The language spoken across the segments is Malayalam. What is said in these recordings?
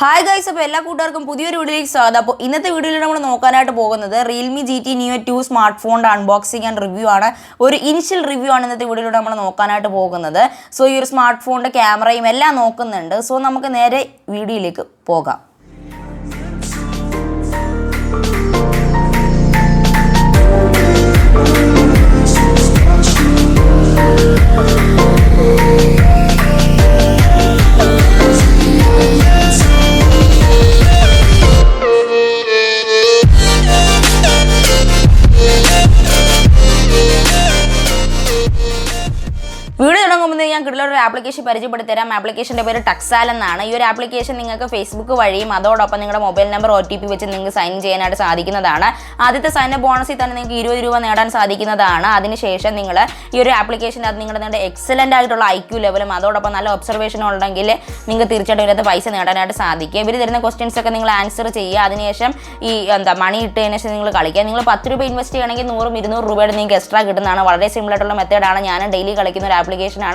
Hi guys, അപ്പോൾ എല്ലാ കൂട്ടുകാർക്കും പുതിയൊരു വീഡിയോയിലേക്ക് സ്വാഗതം. അപ്പോൾ ഇന്നത്തെ വീഡിയോയിൽ നമ്മൾ നോക്കാനായിട്ട് പോകുന്നത് Realme GT Neo 2 സ്മാർട്ട് ഫോണിന്റെ അൺബോക്സിംഗ് ആൻഡ് റിവ്യൂ ആണ്. ഒരു ഇനിഷ്യൽ റിവ്യൂ ആണ് ഇന്നത്തെ വീഡിയോയിലൂടെ നമ്മൾ നോക്കാനായിട്ട് പോകുന്നത്. സോ ഈ ഒരു സ്മാർട്ട് ഫോണിന്റെ ക്യാമറയും എല്ലാം നോക്കുന്നുണ്ട്. സോ നമുക്ക് നേരെ വീഡിയോയിലേക്ക് പോകാം. വീഡിയോ തുടങ്ങുമ്പോൾ ഞാൻ കിട്ടുന്ന ആപ്ലിക്കേഷൻ പരിചയപ്പെടുത്തി തരാം. ആപ്ലിക്കേഷൻ്റെ പേര് ടക്സാൽ എന്നാണ്. ഈ ഒരു ആപ്ലിക്കേഷൻ നിങ്ങൾക്ക് ഫേസ്ബുക്ക് വഴിയും അതോടൊപ്പം നിങ്ങളുടെ മൊബൈൽ നമ്പർ OTP വെച്ച് നിങ്ങൾക്ക് സൈൻ ചെയ്യാനായിട്ട് സാധിക്കുന്നതാണ്. ആദ്യത്തെ സൈൻ ബോണസിൽ തന്നെ നിങ്ങൾക്ക് 20 രൂപ നേടാൻ സാധിക്കുന്നതാണ്. അതിനുശേഷം നിങ്ങൾ ഈ ഒരു ആപ്ലിക്കേഷൻ്റെ അത് നിങ്ങളുടെ എക്സലൻ്റ് ആയിട്ടുള്ള IQ ലെവലും അതോടൊപ്പം നല്ല ഒബ്സർവേഷനും ഉണ്ടെങ്കിൽ നിങ്ങൾക്ക് തീർച്ചയായിട്ടും ഇതിനകത്ത് പൈസ നേടാനായിട്ട് സാധിക്കും. ഇവർ തരുന്ന ക്വസ്റ്റ്യൻസ് ഒക്കെ നിങ്ങൾ ആൻസർ ചെയ്യുക. അതിനുശേഷം ഈ മണി ഇട്ടതിന് ശേഷം നിങ്ങൾ കളിക്കുക. നിങ്ങൾ 10 രൂപ ഇൻവെസ്റ്റ് ചെയ്യണമെങ്കിൽ 100-200 രൂപയുടെ നിങ്ങൾക്ക് എക്സ്ട്രാ കിട്ടുന്നതാണ്. വളരെ സിമ്പിൾ ആയിട്ടുള്ള മെത്തേഡാണ്. ഞാൻ ഡെയിലി കളിക്കുന്ന ഒരു ആപ്ലിക്കേഷനാണ്.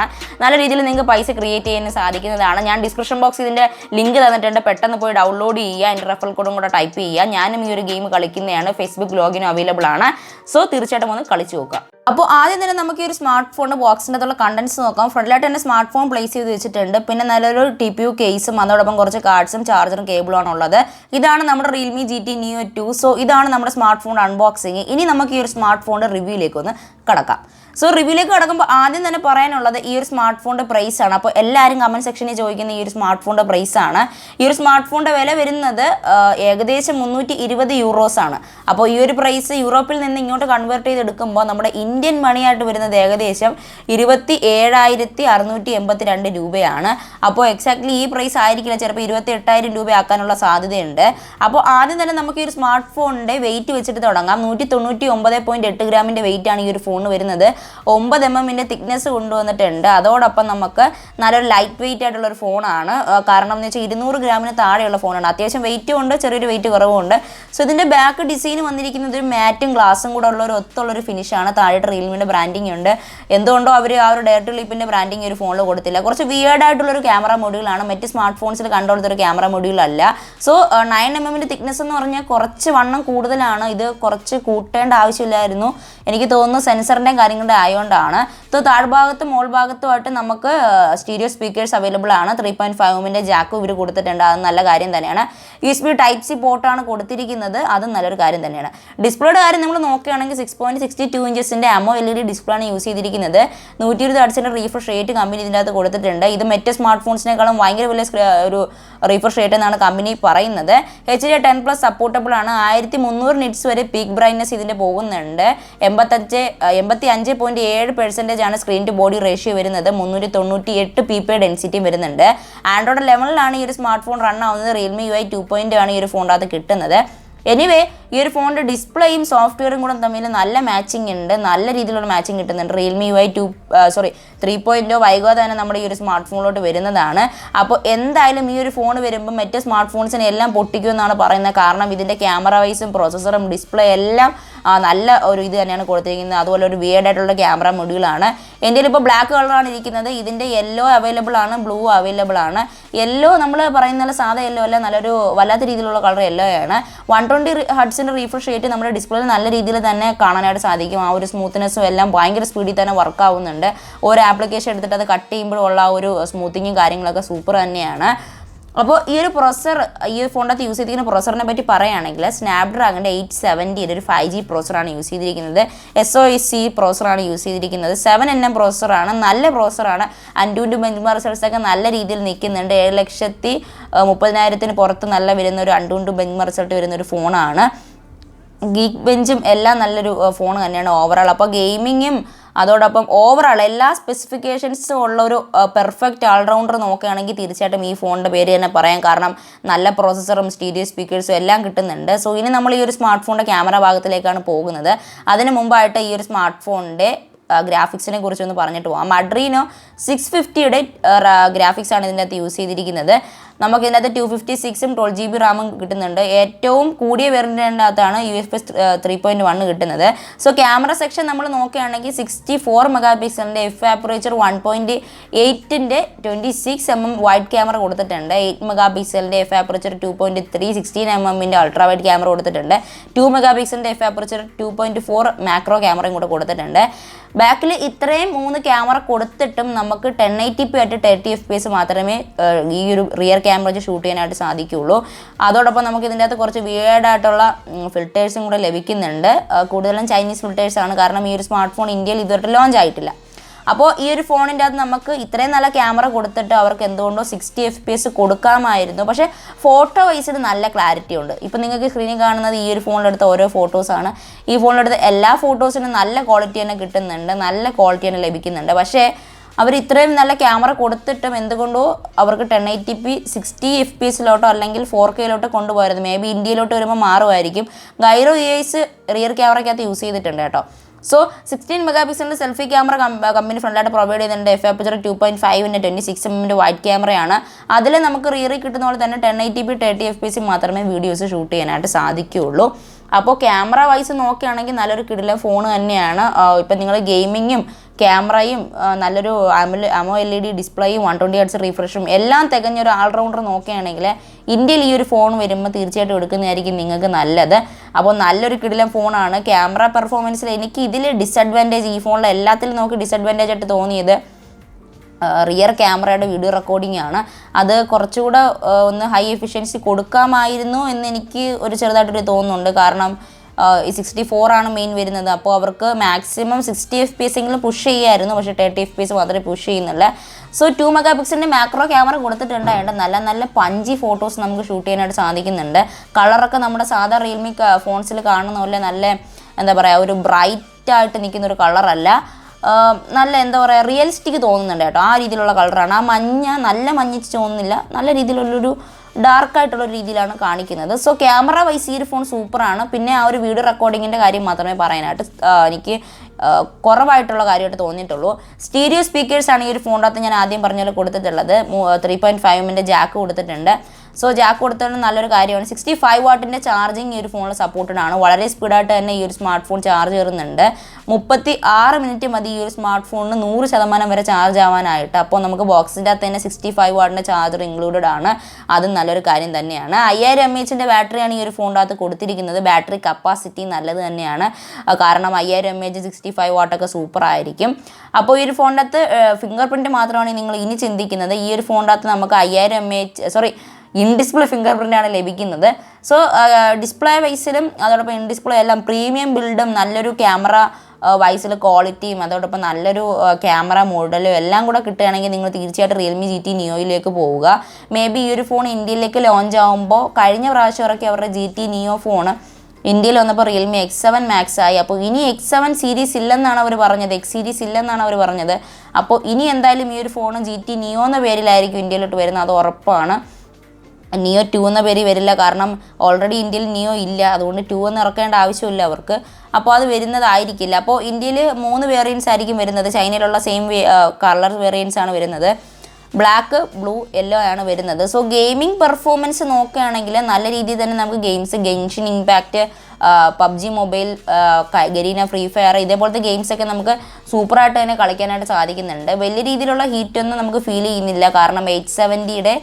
നല്ല രീതിയിൽ നിങ്ങൾക്ക് പൈസ ക്രിയേറ്റ് ചെയ്യാൻ സാധിക്കുന്നതാണ്. ഞാൻ ഡിസ്ക്രിപ്ഷൻ ബോക്സിൽ ഇതിൻ്റെ ലിങ്ക് തന്നിട്ടുണ്ട്. പെട്ടെന്ന് പോയി ഡൗൺലോഡ് ചെയ്യുക. അതിൻ്റെ റെഫറൽ കോഡും കൂടെ ടൈപ്പ് ചെയ്യുക. ഞാനും ഈ ഒരു ഗെയിം കളിക്കുന്നതാണ്. ഫേസ്ബുക്ക് ലോഗിനും അവൈലബിൾ ആണ്. സോ തീർച്ചയായിട്ടും ഒന്ന് കളിച്ച് നോക്കുക. അപ്പോൾ ആദ്യം തന്നെ നമുക്ക് ഈ ഒരു സ്മാർട്ട് ഫോണിൻ്റെ ബോക്സിൻ്റെ അകത്തുള്ള കണ്ടൻസ് നോക്കാം. ഫ്രണ്ടിലായിട്ട് തന്നെ സ്മാർട്ട് ഫോൺ പ്ലേസ് ചെയ്ത് വെച്ചിട്ടുണ്ട്. പിന്നെ നല്ലൊരു TPU കേസും അതോടൊപ്പം കുറച്ച് കാർഡ്സും ചാർജറും കേബിളുമാണ് ഉള്ളത്. ഇതാണ് നമ്മുടെ Realme GT Neo 2. സോ ഇതാണ് നമ്മുടെ സ്മാർട്ട് ഫോൺ അൺബോക്സിങ്. ഇനി നമുക്ക് ഈ ഒരു സ്മാർട്ട് ഫോണിൻ്റെ റിവ്യൂയിലേക്ക് ഒന്ന് കടക്കാം. സോ റിവ്യൂയിലേക്ക് കടക്കുമ്പോൾ ആദ്യം തന്നെ പറയാനുള്ളത് ഈ ഒരു സ്മാർട്ട് ഫോണിൻ്റെ പ്രൈസ് ആണ്. അപ്പോൾ എല്ലാവരും കമൻറ്റ് സെക്ഷനിൽ ചോദിക്കുന്ന ഈ ഒരു സ്മാർട്ട് ഫോണിൻ്റെ പ്രൈസ് ആണ്. ഈ ഒരു സ്മാർട്ട് ഫോണിൻ്റെ വില വരുന്നത് ഏകദേശം 320 യൂറോസ് ആണ്. അപ്പോൾ ഈ ഒരു പ്രൈസ് യൂറോപ്പിൽ നിന്ന് ഇങ്ങോട്ട് കൺവേർട്ട് ചെയ്തെടുക്കുമ്പോൾ നമ്മുടെ ഇന്ത്യൻ മണിയായിട്ട് വരുന്നത് ഏകദേശം 27,682 രൂപയാണ്. അപ്പോൾ എക്സാക്ട്ലി ഈ പ്രൈസ് ആയിരിക്കില്ല, ചിലപ്പോൾ 28,000 രൂപ ആക്കാനുള്ള സാധ്യതയുണ്ട്. അപ്പോൾ ആദ്യം തന്നെ നമുക്ക് ഈ ഒരു സ്മാർട്ട് ഫോണിൻ്റെ വെയിറ്റ് വെച്ചിട്ട് തുടങ്ങാം. 199.8 ഗ്രാമിൻ്റെ വെയിറ്റ് ആണ് ഈ ഒരു ഫോൺ വരുന്നത്. 9 mm തിക്നെസ് കൊണ്ടുവന്നിട്ടുണ്ട്. അതോടൊപ്പം നമുക്ക് നല്ലൊരു ലൈറ്റ് വെയിറ്റ് ആയിട്ടുള്ള ഒരു ഫോണാണ്. കാരണം എന്ന് വെച്ചാൽ 200 ഗ്രാമിന് താഴെയുള്ള ഫോണാണ്. അത്യാവശ്യം വെയിറ്റും ഉണ്ട്, ചെറിയൊരു വെയിറ്റ് കുറവുണ്ട്. സോ ഇതിൻ്റെ ബാക്ക് ഡിസൈൻ വന്നിരിക്കുന്നത് ഒരു മാറ്റും ഗ്ലാസും കൂടെ ഉള്ള ഒരു ഒത്തുള്ളൊരു ഫിനിഷാണ്. താഴെയിട്ട് റിയൽമിൻ്റെ ബ്രാൻഡിങ് ഉണ്ട്. എന്തുകൊണ്ടോ അവർ ആ ഒരു ഡയറക്ട് ക്ലിപ്പിൻ്റെ ബ്രാൻഡിങ് ഒരു ഫോണിൽ കൊടുത്തില്ല. കുറച്ച് വിയേർഡ് ആയിട്ടുള്ളൊരു ക്യാമറ മൊഡ്യൂളാണ്. മറ്റ് സ്മാർട്ട് ഫോൺസിൽ കണ്ടുകൊടുത്തൊരു ക്യാമറ മൊഡ്യൂളല്ല. സോ 9 mm തിക്നെസ് എന്ന് പറഞ്ഞാൽ കുറച്ച് വണ്ണം കൂടുതലാണ്. ഇത് കുറച്ച് കൂട്ടേണ്ട ആവശ്യമില്ലായിരുന്നു. എനിക്ക് തോന്നുന്നു സെൻസറിൻ്റെയും കാര്യങ്ങളുടെ ആയതുകൊണ്ടാണ്. താഴ്ഭാഗത്തും മോൾ ഭാഗത്തുമായിട്ട് നമുക്ക് സ്റ്റീരിയോ സ്പീക്കേഴ്സ് അവൈലബിൾ ആണ്. 3.5 mm ജാക്കും ഇവർ കൊടുത്തിട്ടുണ്ട്. അത് നല്ല കാര്യം തന്നെയാണ്. USB Type-C പോർട്ടാണ് കൊടുത്തിരിക്കുന്നത്. അതും നല്ലൊരു കാര്യം തന്നെയാണ്. ഡിസ്പ്ലേയുടെ കാര്യം നമ്മൾ നോക്കുകയാണെങ്കിൽ 6.62 ഇഞ്ചസിൻ്റെ AMOLED ഡിസ്പ്ലേ ആണ് യൂസ് ചെയ്തിരിക്കുന്നത്. 120 ഹെർട്സിൻ്റെ റീഫ്രഷ് റേറ്റ് കമ്പനി ഇതിൻ്റെ അകത്ത് കൊടുത്തിട്ടുണ്ട്. ഇത് മറ്റ് സ്മാർട്ട് ഫോൺസിനേക്കാളും ഭയങ്കര വലിയ ഒരു റീഫ്രഷ് റേറ്റ് എന്നാണ് കമ്പനി പറയുന്നത്. HD10+ സപ്പോർട്ടബിൾ ആണ്. 1300 നിറ്റ്സ് വരെ പീക്ക് ബ്രൈറ്റ്നസ് ഇതിൻ്റെ പോകുന്നുണ്ട്. 85.7% ആണ് സ്ക്രീൻ ടു ബോഡി റേഷ്യോ വരുന്നത്. 398 ppi ഡെൻസിറ്റിയും വരുന്നുണ്ട്. ആൻഡ്രോയിഡ് 11 ഈ ഒരു സ്മാർട്ട് ഫോൺ റൺ ആവുന്നത്. Realme UI 2.0 ആണ് ഈ ഒരു ഫോണിൻ്റെ അകത്ത് കിട്ടുന്നത്. എനിവേ ഈ ഒരു ഫോണിൻ്റെ ഡിസ്പ്ലേയും സോഫ്റ്റ്വെയറും കൂടെ തമ്മിൽ നല്ല മാച്ചിങ് ഉണ്ട്. നല്ല രീതിയിലുള്ള മാച്ചിങ് കിട്ടുന്നുണ്ട്. Realme UI 3.0 വൈകാതെ തന്നെ നമ്മുടെ ഈ ഒരു സ്മാർട്ട് ഫോണിലോട്ട് വരുന്നതാണ്. അപ്പോൾ എന്തായാലും ഈ ഒരു ഫോൺ വരുമ്പോൾ മറ്റേ സ്മാർട്ട് ഫോൺസിനെ എല്ലാം പൊട്ടിക്കുമെന്നാണ് പറയുന്നത്. കാരണം ഇതിൻ്റെ ക്യാമറ വൈസും പ്രോസസ്സറും ഡിസ്പ്ലേ എല്ലാം നല്ല ഒരു ഇത് തന്നെയാണ് കൊടുത്തിരിക്കുന്നത്. അതുപോലെ ഒരു വിയേർഡ് ആയിട്ടുള്ള ക്യാമറ മൊഡ്യൂളാണ്. എൻ്റെ ഇപ്പോൾ ബ്ലാക്ക് കളറാണ് ഇരിക്കുന്നത്. ഇതിൻ്റെ യെല്ലോ അവൈലബിൾ ആണ്, ബ്ലൂ അവൈലബിൾ ആണ്. യെല്ലോ നമ്മൾ പറയുന്ന സാധാ യെല്ലോ അല്ല, നല്ലൊരു വല്ലാത്ത രീതിയിലുള്ള കളർ യെല്ലോ ആണ്. 120 ഹെർട്സിൻ്റെ റീഫ്രഷ് റേറ്റ് നമ്മുടെ ഡിസ്പ്ലേയിൽ നല്ല രീതിയിൽ തന്നെ കാണാനായിട്ട് സാധിക്കും. ആ ഒരു സ്മൂത്ത്നെസ്സും എല്ലാം ഭയങ്കര സ്പീഡിൽ തന്നെ വർക്ക് ആവുന്നുണ്ട്. ഓരോ ആപ്ലിക്കേഷൻ എടുത്തിട്ട് അത് കട്ട് ചെയ്യുമ്പോഴുള്ള ആ ഒരു സ്മൂത്തിങ്ങും കാര്യങ്ങളൊക്കെ സൂപ്പർ തന്നെയാണ്. അപ്പോൾ ഈ ഒരു പ്രൊസസ്സർ ഈ ഫോണിനകത്ത് യൂസ് ചെയ്തിരിക്കുന്ന പ്രൊസസ്സറിനെ പറ്റി പറയുകയാണെങ്കിൽ സ്നാപ്ഡ്രാഗണിൻ്റെ 870 ഒരു 5G പ്രൊസസ്സറാണ് യൂസ് ചെയ്തിരിക്കുന്നത്. SoC പ്രൊസസ്സറാണ് യൂസ് ചെയ്തിരിക്കുന്നത്. 7nm പ്രൊസസ്സറാണ്. നല്ല പ്രൊസസ്സറാണ്. അൻഡുവിൻ്റെ ബെഞ്ച്മാർക്ക് റിസൾട്ട്സൊക്കെ നല്ല രീതിയിൽ നിൽക്കുന്നുണ്ട്. 7,30,000 പുറത്ത് നല്ല വരുന്ന ഒരു അൻഡുവിൻ്റെ ബെഞ്ച്മാർക്ക് റിസൾട്ട് വരുന്ന ഒരു ഫോണാണ്. ഗീക്ക് ബെഞ്ചും എല്ലാം നല്ലൊരു ഫോൺ തന്നെയാണ് ഓവറോൾ. അപ്പോൾ ഗെയിമിങ്ങും അതോടൊപ്പം ഓവറോൾ എല്ലാ സ്പെസിഫിക്കേഷൻസും ഉള്ള ഒരു പെർഫെക്റ്റ് ഓൾറൗണ്ടർ നോക്കുകയാണെങ്കിൽ തീർച്ചയായിട്ടും ഈ ഫോണിൻ്റെ പേര് തന്നെ പറയാം. കാരണം നല്ല പ്രോസസ്സറും സ്റ്റീരിയോ സ്പീക്കേഴ്സും എല്ലാം കിട്ടുന്നുണ്ട്. സോ ഇനി നമ്മൾ ഈ ഒരു സ്മാർട്ട് ഫോണിൻ്റെ ക്യാമറ ഭാഗത്തിലേക്കാണ് പോകുന്നത്. അതിന് മുമ്പായിട്ട് ഈ ഒരു സ്മാർട്ട് ഫോണിൻ്റെ ഗ്രാഫിക്സിനെ കുറിച്ചൊന്ന് പറഞ്ഞിട്ട് പോകാം. അഡ്രീനോ 650യുടെ ഗ്രാഫിക്സ് ആണ് ഇതിൻ്റെ അകത്ത് യൂസ് ചെയ്തിരിക്കുന്നത്. നമുക്ക് ഇതിനകത്ത് 256ഉം 12GB റാമും കിട്ടുന്നുണ്ട്. ഏറ്റവും കൂടിയ വേരിയൻ്റിൻ്റെ അകത്താണ് UFS 3.1 കിട്ടുന്നത്. സോ ക്യാമറ സെക്ഷൻ നമ്മൾ നോക്കുകയാണെങ്കിൽ 64 മെഗാ പിക്സലിൻ്റെ എഫ് ആപ്പറേച്ചർ 1.8ൻ്റെ 26mm വൈഡ് ക്യാമറ കൊടുത്തിട്ടുണ്ട്. 8 മെഗാ പിക്സലിൻ്റെ F aperture 2.3 16mm ultra wide camera കൊടുത്തിട്ടുണ്ട്. 2 മെഗാ പിക്സലിൻ്റെ എഫ് ആപ്പറേച്ചർ 2.4 മാക്രോ ക്യാമറയും കൂടെ കൊടുത്തിട്ടുണ്ട്. ബാക്കിൽ ഇത്രയും 3 ക്യാമറ കൊടുത്തിട്ടും നമുക്ക് 1080p ആയിട്ട് 30fps മാത്രമേ ഈ ഒരു റിയർ ക്യാമറ വെച്ച് ഷൂട്ട് ചെയ്യാനായിട്ട് സാധിക്കുകയുള്ളൂ. അതോടൊപ്പം നമുക്ക് ഇതിൻ്റെ അകത്ത് കുറച്ച് വിയേർഡായിട്ടുള്ള ഫിൽറ്റേഴ്സും കൂടെ ലഭിക്കുന്നുണ്ട്. കൂടുതലും ചൈനീസ് ഫിൽറ്റേഴ്സാണ്. കാരണം ഈ ഒരു സ്മാർട്ട് ഫോൺ ഇന്ത്യയിൽ ഇതുവരെ ലോഞ്ച് ആയിട്ടില്ല. അപ്പോൾ ഈ ഒരു ഫോണിൻ്റെ അകത്ത് നമുക്ക് ഇത്രയും നല്ല ക്യാമറ കൊടുത്തിട്ട് അവർക്ക് എന്തുകൊണ്ടോ 60fps കൊടുക്കാമായിരുന്നു. പക്ഷേ ഫോട്ടോ വൈസിൽ നല്ല ക്ലാരിറ്റി ഉണ്ട്. ഇപ്പോൾ നിങ്ങൾക്ക് സ്ക്രീനിൽ കാണുന്നത് ഈ ഒരു ഫോണിലെടുത്ത ഓരോ ഫോട്ടോസാണ്. ഈ ഫോണിലെടുത്ത എല്ലാ ഫോട്ടോസിനും നല്ല ക്വാളിറ്റി തന്നെ കിട്ടുന്നുണ്ട്, നല്ല ക്വാളിറ്റി തന്നെ ലഭിക്കുന്നുണ്ട്. പക്ഷേ അവർ ഇത്രയും നല്ല ക്യാമറ കൊടുത്തിട്ടും എന്തുകൊണ്ടോ അവർക്ക് 1080p 60fpsലോട്ടോ അല്ലെങ്കിൽ 4Kയിലോട്ടോ കൊണ്ടുപോയിരുന്നു. മേ ബി ഇന്ത്യയിലോട്ട് വരുമ്പോൾ മാറുമായിരിക്കും. ഗൈറോ EIS റിയർ ക്യാമറയ്ക്കകത്ത് യൂസ് ചെയ്തിട്ടുണ്ട് കേട്ടോ. സോ 16 മെഗാ പിക്സലിൻ്റെ സെൽഫി ക്യാമറ കമ്പനി ഫ്രണ്ടിലായിട്ട് പ്രൊവൈഡ് ചെയ്യുന്നുണ്ട്. എഫ് ആപ്പറേച്ചർ 2.5ൻ്റെ 26mm വൈഡ് ക്യാമറയാണ്. അതിൽ നമുക്ക് റിയറിൽ കിട്ടുന്ന പോലെ തന്നെ 1080p 30fps മാത്രമേ വീഡിയോസ് ഷൂട്ട് ചെയ്യാനായിട്ട് സാധിക്കുകയുള്ളൂ. അപ്പോൾ ക്യാമറ വൈസ് നോക്കുകയാണെങ്കിൽ നല്ലൊരു കിടിലൻ ഫോൺ തന്നെയാണ്. ഇപ്പം നിങ്ങൾ ഗെയിമിങ്ങും ക്യാമറയും നല്ലൊരു AMOLED ഡിസ്പ്ലേയും 120Hz റിഫ്രഷും എല്ലാം തികഞ്ഞൊരു ഓൾറൗണ്ടർ നോക്കുകയാണെങ്കിൽ ഇന്ത്യയിൽ ഈ ഒരു ഫോൺ വരുമ്പോൾ തീർച്ചയായിട്ടും എടുക്കുന്നതായിരിക്കും നിങ്ങൾക്ക് നല്ലത്. അപ്പോൾ നല്ലൊരു കിടിലൻ ഫോണാണ്. ക്യാമറ പെർഫോമൻസിൽ എനിക്ക് ഇതിൽ ഡിസഡ്വാൻറ്റേജ്, ഈ ഫോണിൽ എല്ലാത്തിലും നോക്കി ഡിസഡ്വാൻറ്റേജ് ആയിട്ട് തോന്നിയത് റിയർ ക്യാമറയുടെ വീഡിയോ റെക്കോർഡിംഗ് ആണ്. അത് കുറച്ചുകൂടെ ഒന്ന് ഹൈ എഫിഷ്യൻസി കൊടുക്കാമായിരുന്നു എന്ന് എനിക്ക് ഒരു ചെറുതായിട്ടൊരു തോന്നുന്നുണ്ട്. കാരണം ഈ 64 ആണ് മെയിൻ വരുന്നത്. അപ്പോൾ അവർക്ക് മാക്സിമം 60fps എങ്കിലും പുഷ് ചെയ്യായിരുന്നു. പക്ഷേ 30fps മാത്രമേ പുഷ് ചെയ്യുന്നില്ല. സോ 2 മെഗാ പിക്സലിൻ്റെ മാക്രോ ക്യാമറ കൊടുത്തിട്ടുണ്ടായിട്ട് നല്ല നല്ല പഞ്ചി ഫോട്ടോസ് നമുക്ക് ഷൂട്ട് ചെയ്യാനായിട്ട് സാധിക്കുന്നുണ്ട്. കളറൊക്കെ നമ്മുടെ സാധാ റിയൽമി ഫോൺസിൽ കാണുന്ന പോലെ നല്ല എന്താ പറയുക ഒരു ബ്രൈറ്റായിട്ട് നിൽക്കുന്നൊരു കളറല്ല. നല്ല എന്താ പറയുക റിയലിസ്റ്റിക് തോന്നുന്നുണ്ട് കേട്ടോ. ആ രീതിയിലുള്ള കളറാണ്. ആ മഞ്ഞ നല്ല മഞ്ഞിച്ച് തോന്നുന്നില്ല, നല്ല രീതിയിലുള്ളൊരു ഡാർക്കായിട്ടുള്ള രീതിയിലാണ് കാണിക്കുന്നത്. സോ ക്യാമറ വൈസ് ഈ ഒരു ഫോൺ സൂപ്പറാണ്. പിന്നെ ആ ഒരു വീഡിയോ റെക്കോർഡിങ്ങിൻ്റെ കാര്യം മാത്രമേ പറയാനായിട്ട് എനിക്ക് കുറവായിട്ടുള്ള കാര്യമായിട്ട് തോന്നിയിട്ടുള്ളൂ. സ്റ്റീരിയോ സ്പീക്കേഴ്സാണ് ഈ ഒരു ഫോണിനകത്ത് ഞാൻ ആദ്യം പറഞ്ഞ പോലെ കൊടുത്തിട്ടുള്ളത്. 3.5mm ജാക്ക് കൊടുത്തിട്ടുണ്ട്. സോ ജാക്ക് കൊടുത്തത് നല്ലൊരു കാര്യമാണ്. 65 വാട്ടിൻ്റെ ചാർജിങ് ഈ ഒരു ഫോണിൽ സപ്പോർട്ടഡ് ആണ്. വളരെ സ്പീഡായിട്ട് തന്നെ ഈ ഒരു സ്മാർട്ട് ഫോൺ ചാർജ് കയറുന്നുണ്ട്. 36 മിനിറ്റ് മതി ഈ ഒരു സ്മാർട്ട് ഫോണിന് 100% വരെ ചാർജ് ആവാനായിട്ട്. അപ്പോൾ നമുക്ക് ബോക്സിൻ്റെ അകത്ത് തന്നെ 65 വാട്ടിൻ്റെ ചാർജർ ഇൻക്ലൂഡഡ് ആണ്. അതും നല്ലൊരു കാര്യം തന്നെയാണ്. 5000 mAhൻ്റെ ബാറ്ററിയാണ് ഈ ഒരു ഫോണിൻ്റെ അകത്ത് കൊടുത്തിരിക്കുന്നത്. ബാറ്ററി കപ്പാസിറ്റി നല്ലത് തന്നെയാണ്. കാരണം 5000 mAh 65 വാട്ടൊക്കെ സൂപ്പർ ആയിരിക്കും. അപ്പോൾ ഈ ഒരു ഫോണിൻ്റെ അകത്ത് ഫിംഗർ പ്രിൻറ്റ് മാത്രമാണ് നിങ്ങൾ ഇനി ചിന്തിക്കുന്നത്. ഈ ഒരു ഫോണിൻ്റെ അകത്ത് നമുക്ക് 5000 mAh ഇൻ ഡിസ്പ്ലേ ഫിംഗർ പ്രിൻ്റാണ് ലഭിക്കുന്നത്. സോ ഡിസ്പ്ലേ വൈസിലും അതോടൊപ്പം ഇൻ ഡിസ്പ്ലേ എല്ലാം പ്രീമിയം ബിൽഡും നല്ലൊരു ക്യാമറ വൈസിൽ ക്വാളിറ്റിയും അതോടൊപ്പം നല്ലൊരു ക്യാമറ മോഡലും എല്ലാം കൂടെ കിട്ടുകയാണെങ്കിൽ നിങ്ങൾ തീർച്ചയായിട്ടും റിയൽമി GT Neoയിലേക്ക് പോവുക. മേ ബി ഈ ഒരു ഫോൺ ഇന്ത്യയിലേക്ക് ലോഞ്ച് ആകുമ്പോൾ കഴിഞ്ഞ പ്രാവശ്യം ഇറക്കി അവരുടെ GT Neo ഫോൺ ഇന്ത്യയിൽ വന്നപ്പോൾ റിയൽമി X7 Max ആയി. അപ്പോൾ ഇനി X7 സീരീസ് ഇല്ലെന്നാണ് അവർ പറഞ്ഞത്, X സീരീസ് ഇല്ലെന്നാണ് അവർ പറഞ്ഞത്. അപ്പോൾ ഇനി എന്തായാലും ഈ ഒരു ഫോൺ GT Neo എന്ന പേരിലായിരിക്കും ഇന്ത്യയിലോട്ട് വരുന്നത്, അത് ഉറപ്പാണ്. Neo 2 എന്ന പേര് വരില്ല. കാരണം ഓൾറെഡി ഇന്ത്യയിൽ Neo ഇല്ല. അതുകൊണ്ട് 2 എന്ന് ഇറക്കേണ്ട ആവശ്യമില്ല അവർക്ക്. അപ്പോൾ അത് വരുന്നതായിരിക്കില്ല. അപ്പോൾ ഇന്ത്യയിൽ 3 വേരിയൻസ് ആയിരിക്കും വരുന്നത്. ചൈനയിലുള്ള സെയിം കളർ വേരിയൻസ് ആണ് വരുന്നത്. ബ്ലാക്ക്, ബ്ലൂ, യെല്ലോ ആണ് വരുന്നത്. സോ ഗെയിമിംഗ് പെർഫോമൻസ് നോക്കുകയാണെങ്കിൽ നല്ല രീതിയിൽ തന്നെ നമുക്ക് games, Genshin Impact, PUBG mobile, Garena, free fire ഇതേപോലത്തെ ഗെയിംസൊക്കെ നമുക്ക് സൂപ്പറായിട്ട് തന്നെ കളിക്കാനായിട്ട് സാധിക്കുന്നുണ്ട്. വലിയ രീതിയിലുള്ള ഹീറ്റൊന്നും നമുക്ക് ഫീൽ ചെയ്യുന്നില്ല. കാരണം 870യുടെ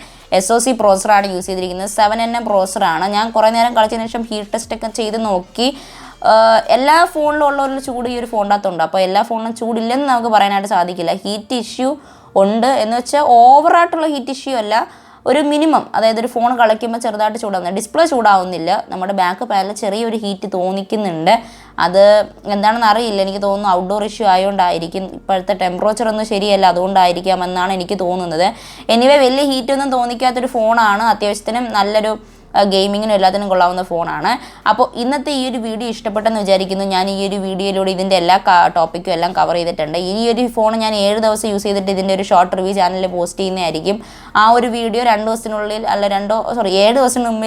SoC പ്രോസറാണ് യൂസ് ചെയ്തിരിക്കുന്നത്. 7nm പ്രോസറാണ്. ഞാൻ കുറേ നേരം കളിച്ചതിന് ശേഷം ഹീറ്റ് ടെസ്റ്റൊക്കെ ചെയ്ത് നോക്കി. എല്ലാ ഫോണിലും ഉള്ള ഒരു ചൂട് ഈ ഒരു ഫോണിനകത്തുണ്ട്. അപ്പോൾ എല്ലാ ഫോണിനും ചൂടില്ലെന്ന് നമുക്ക് പറയാനായിട്ട് സാധിക്കില്ല. ഹീറ്റ് ഇഷ്യൂ ഉണ്ട് എന്ന് വെച്ചാൽ ഓവറായിട്ടുള്ള ഹീറ്റ് ഇഷ്യൂ അല്ല, ഒരു മിനിമം. അതായത് ഒരു ഫോൺ കളിക്കുമ്പോൾ ചെറുതായിട്ട് ചൂടാവുന്നത്, ഡിസ്പ്ലേ ചൂടാവുന്നില്ല. നമ്മുടെ ബാക്ക് പാനലിൽ ചെറിയൊരു ഹീറ്റ് തോന്നിക്കുന്നുണ്ട്. അത് എന്താണെന്ന് അറിയില്ല. എനിക്ക് തോന്നുന്നു ഔട്ട്ഡോർ ഇഷ്യൂ ആയതുകൊണ്ടായിരിക്കും. ഇപ്പോഴത്തെ ടെമ്പറേച്ചർ ഒന്നും ശരിയല്ല, അതുകൊണ്ടായിരിക്കാം എന്നാണ് എനിക്ക് തോന്നുന്നത്. എനിവേ വലിയ ഹീറ്റൊന്നും തോന്നിക്കാത്തൊരു ഫോണാണ്. അത്യാവശ്യത്തിനും നല്ലൊരു ഗെയിമിങ്ങിനും എല്ലാത്തിനും കൊള്ളാവുന്ന ഫോണാണ്. അപ്പോൾ ഇന്നത്തെ ഈ ഒരു വീഡിയോ ഇഷ്ടപ്പെട്ടെന്ന് വിചാരിക്കുന്നു. ഞാൻ ഈ ഒരു വീഡിയോയിലൂടെ ഇതിൻ്റെ എല്ലാ ടോപ്പിക്കും എല്ലാം കവർ ചെയ്തിട്ടുണ്ട്. ഈ ഒരു ഫോൺ ഞാൻ 7 ദിവസം യൂസ് ചെയ്തിട്ട് ഇതിൻ്റെ ഒരു ഷോർട്ട് റിവ്യൂ ചാനലിൽ പോസ്റ്റ് ചെയ്യുന്നതായിരിക്കും. ആ ഒരു വീഡിയോ 2 ദിവസത്തിനുള്ളിൽ അല്ല 7 ദിവസം മുമ്പ്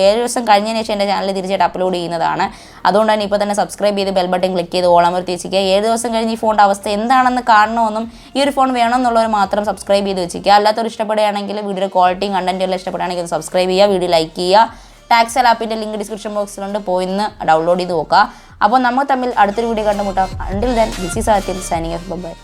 7 ദിവസം കഴിഞ്ഞതിന് ശേഷം എൻ്റെ ചാനലിൽ തിരിച്ചായിട്ട് അപ്ലോഡ് ചെയ്യുന്നതാണ്. അതുകൊണ്ട് തന്നെ ഇപ്പോൾ തന്നെ സബ്സ്ക്രൈബ് ചെയ്ത് ബെൽ ബട്ടൺ ക്ലിക്ക് ചെയ്ത് ഓൾ അമർത്തി വെച്ചിരിക്കുക. 7 ദിവസം കഴിഞ്ഞ് ഈ ഫോണിൻ്റെ അവസ്ഥ എന്താണെന്ന് കാണണമെന്നും ഈ ഒരു ഫോൺ വേണമെന്നുള്ളവർ മാത്രം സബ്സ്ക്രൈബ് ചെയ്ത് വെച്ചിരിക്കുക. അല്ലാത്തവർ ഇഷ്ടപ്പെടുകയാണെങ്കിൽ വീഡിയോ ക്വാളിറ്റിയും കണ്ടൻറ്റും എല്ലാം ഇഷ്ടപ്പെടുകയാണെങ്കിൽ സബ്സ്ക്രൈബ് ചെയ്യുക, വീഡിയോ ലൈക്ക് ചെയ്യുക. ടാക്സൽ ആപ്പിൻ്റെ ലിങ്ക് ഡിസ്ക്രിപ്ഷൻ ബോക്സിലുണ്ട്, പോയി ഇന്ന് ഡൗൺലോഡ് ചെയ്ത് നോക്കുക. അപ്പോൾ നമ്മൾ തമ്മിൽ അടുത്തൊരു വീഡിയോ കണ്ടുമുട്ടാം. Until then this is Athil signing off. By.